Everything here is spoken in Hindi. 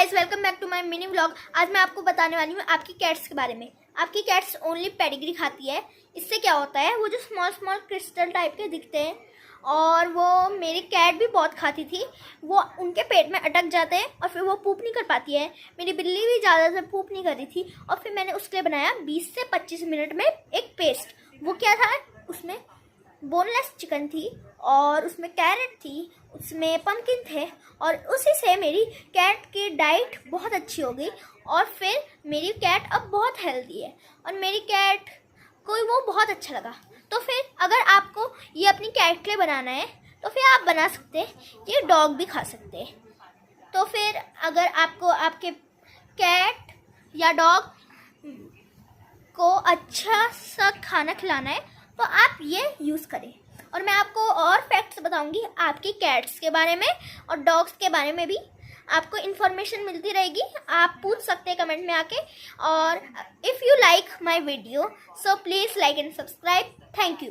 Guys, welcome back to my mini vlog. आज मैं आपको बताने वाली हूँ आपकी कैट्स के बारे में। आपकी कैट्स ओनली पेडिग्री खाती है। इससे क्या होता है, वो जो स्मॉल स्मॉल क्रिस्टल टाइप के दिखते हैं, और वो मेरी कैट भी बहुत खाती थी, वो उनके पेट में अटक जाते हैं और फिर वो पूप नहीं कर पाती है। मेरी बिल्ली भी ज़्यादातर पूप नहीं कर रही थी, और फिर मैंने उसके लिए बनाया 20 से 25 मिनट में एक पेस्ट। वो क्या था, उसमें बोनलेस चिकन थी और उसमें कैरेट थी, उसमें पम्पकिन थे, और उसी से मेरी कैट की डाइट बहुत अच्छी हो गई। और फिर मेरी कैट अब बहुत हेल्दी है और मेरी कैट को वो बहुत अच्छा लगा। तो फिर अगर आपको ये अपनी कैट के लिए बनाना है तो फिर आप बना सकते हैं, ये डॉग भी खा सकते हैं। तो फिर अगर आपको आपके कैट या डॉग को अच्छा सा खाना खिलाना है तो आप ये यूज़ करें। और मैं आपको और फैक्ट्स बताऊंगी आपकी कैट्स के बारे में और डॉग्स के बारे में भी, आपको इन्फॉर्मेशन मिलती रहेगी। आप पूछ सकते हैं कमेंट में आके। और if you like my video so please like and subscribe. Thank you.